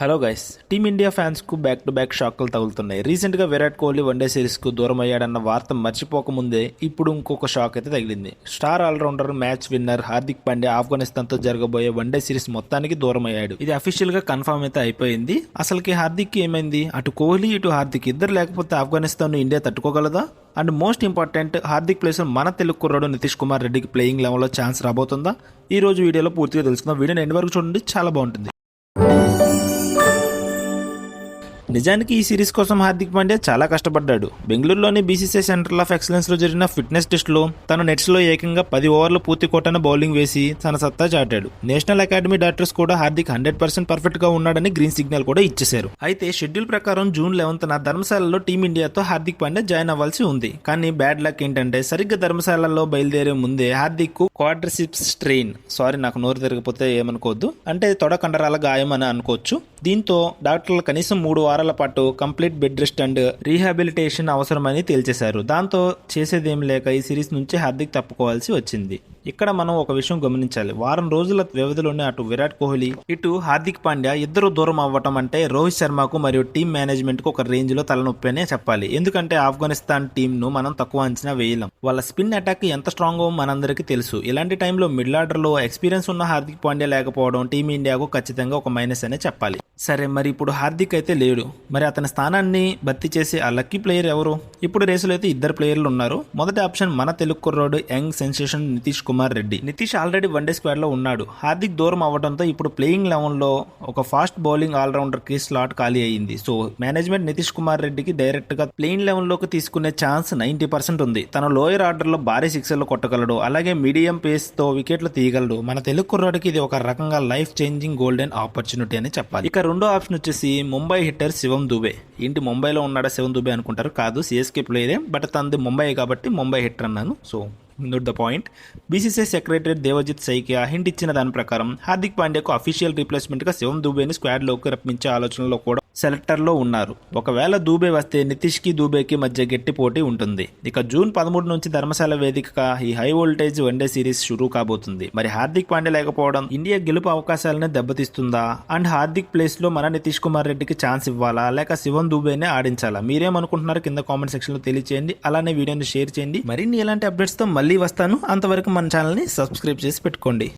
Hello guys, team India ఫ్యాన్స్కు back to back షాక్లు తగులుతున్నాయి. రీసెంట్గా విరాట్ కోహ్లీ వన్డే సిరీస్కు దూరం అయ్యాడన్న వార్త మర్చిపోకముందే ఇప్పుడు ఇంకొక షాక్ అయితే తగిలింది. Star allrounder, match winner Hardik Pandya ఆఫ్ఘనిస్తాన్తో జరగబోయే వన్డే సిరీస్ మొత్తానికి దూరం అయ్యాడు. ఇది అఫీషియల్గా కన్ఫర్మ్ అయితే అయిపోయింది. అసలుకి హార్దిక్ ఏమైంది? అటు కోహ్లీ ఇటు హార్దిక్ ఇద్దరు లేకపోతే ఆఫ్ఘనిస్తాన్ ఇండియా తట్టుకోగలదా? And most important, Hardik place మన తెలుగు కుర్రాడు నితీష్ కుమార్ రెడ్డికి ప్లేయింగ్ లెవెల్లో ఛాన్స్ రాబోతుందా? ఈ రోజు వీడియోలో పూర్తిగా తెలుసుకుందాం. వీడియోని ఎండ్ వరకు చూడండి, చాలా బాగుంటుంది. నిజానికి ఈ సిరీస్ కోసం హార్దిక్ పాండ్యా చాలా కష్టపడ్డాడు. బెంగళూరులోని బీసీసీఐ సెంటర్ ఆఫ్ ఎక్సలెన్స్ లో జరిగిన ఫిట్నెస్ టెస్ట్ లో తన నెట్స్ లో ఏకంగా 10 ఓవర్లు పూర్తి కొట్టన బౌలింగ్ వేసి తన సత్తా చాటాడు. నేషనల్ అకాడమీ డాక్టర్స్ కూడా హార్దిక్ 100% పర్ఫెక్ట్ గా ఉన్నాడని గ్రీన్ సిగ్నల్ కూడా ఇచ్చేశారు. అయితే షెడ్యూల్ ప్రకారం జూన్ 11న ధర్మశాలలో టీమిండియాతో హార్దిక్ పాండ్యా జాయిన్ అవ్వాల్సి ఉంది. కానీ బ్యాడ్ లక్ ఏంటంటే సరిగ్గా ధర్మశాలలో బయలుదేరే ముందే హార్దిక్ కు క్వాడ్రిసిప్స్ స్ట్రెయిన్, నాకు నోరు తిరగకపోతే ఏమనుకోవద్దు, అంటే తొడ కండరాల గాయం అని అనుకోవచ్చు. దీంతో డాక్టర్లు కనీసం 3 వారాల పాటు complete bed rest and rehabilitation అవసరమని తేల్చేశారు. దాంతో చేసేదేం లేక ఈ సిరీస్ నుంచి హార్దిక్ తప్పుకోవాల్సి వచ్చింది. ఇక్కడ మనం ఒక విషయం గమనించాలి. వారం రోజుల వ్యవధిలోనే అటు విరాట్ కోహ్లీ ఇటు హార్దిక్ పాండ్యా ఇద్దరు దూరం అవ్వటం అంటే రోహిత్ శర్మకు మరియు టీం మేనేజ్మెంట్ కు ఒక రేంజ్ లో తలనొప్పి అనే చెప్పాలి. ఎందుకంటే ఆఫ్ఘనిస్తాన్ టీం ను మనం తక్కువ అంచనా వేయలేం. వాళ్ళ స్పిన్ అటాక్ ఎంత స్ట్రాంగ్ మనందరికీ తెలుసు. ఇలాంటి టైంలో మిడిల్ ఆర్డర్ లో ఎక్స్పీరియన్స్ ఉన్న హార్దిక్ పాండ్యా లేకపోవడం టీమిండియాకు ఖచ్చితంగా ఒక మైనస్ అనే చెప్పాలి. సరే, మరి ఇప్పుడు హార్దిక్ అయితే లేడు. మరి అతని స్థానాన్ని భర్తీ చేసే ఆ లక్కీ ప్లేయర్ ఎవరు? ఇప్పుడు రేసులో అయితే ఇద్దరు ప్లేయర్లు ఉన్నారు. మొదటి ఆప్షన్ మన తెలుగు కుర్రాడు young sensation Nitish Kumar Reddy. Nitish already one day squad లో ఉన్నాడు. హార్దిక్ దూరం అవ్వడంతో ఇప్పుడు ప్లేయింగ్ లెవెన్ లో ఒక ఫాస్ట్ బౌలింగ్ ఆల్రౌండర్ కి స్లాట్ ఖాళీ అయ్యింది. సో మేనేజ్మెంట్ నితీష్ కుమార్ రెడ్డికి డైరెక్ట్ గా ప్లేయింగ్ లెవెన్ లోకి తీసుకునే ఛాన్స్ 90% ఉంది. తన లోయర్ ఆర్డర్ లో భారీ సిక్సర్లు కొట్టగలడు, అలాగే మీడియం పేస్ తో వికెట్లు తీయగలడు. మన తెలుగు కుర్రాడికి ఇది ఒక రకంగా లైఫ్ చేంజింగ్ గోల్డెన్ ఆపర్చునిటీ అని చెప్పాలి. ఇక రెండో ఆప్షన్ వచ్చేసి ముంబై హిట్టర్ శివం దుబే. ఏంటి ముంబైలో ఉన్నాడా శివం దుబే అనుకుంటారు? కాదు, సిఎస్కే ప్లేయరే, బట్ తనది ముంబై కాబట్టి ముంబై హిట్టర్ అన్నాను. So note the point. BCCI secretary Devajit Saikia hint ఇచ్చిన దాని ప్రకారం హార్దిక్ పాండ్యాకు అఫీషియల్ రీప్లేస్మెంట్ గా శివం దుబేని స్క్వాడ్ లోకి రప్పించే ఆలోచనలో కూడా సెలెక్టర్ లో ఉన్నారు. ఒకవేళ దూబే వస్తే నితీష్ కి దూబేకి మధ్య గట్టి పోటీ ఉంటుంది. ఇక జూన్ 13 నుంచి ధర్మశాల వేదికగా ఈ హై వోల్టేజ్ వన్డే సిరీస్ షురూ కాబోతుంది. మరి హార్దిక్ పాండ్యా లేకపోవడం ఇండియా గెలుపు అవకాశాలను దెబ్బతీస్తుందా? అండ్ హార్దిక్ ప్లేస్ లో మన నితీష్ కుమార్ రెడ్డికి ఛాన్స్ ఇవ్వాలా, లేక శివం దుబేనే ఆడించాలా? మీరేమనుకుంటున్నారు? కింద కామెంట్ సెక్షన్ లో తెలియచేయండి. అలానే వీడియోని షేర్ చేయండి. మరిన్ని ఇలాంటి అప్డేట్స్ తో మళ్ళీ వస్తాను. అంతవరకు మన ఛానల్ ని సబ్స్క్రైబ్ చేసి పెట్టుకోండి.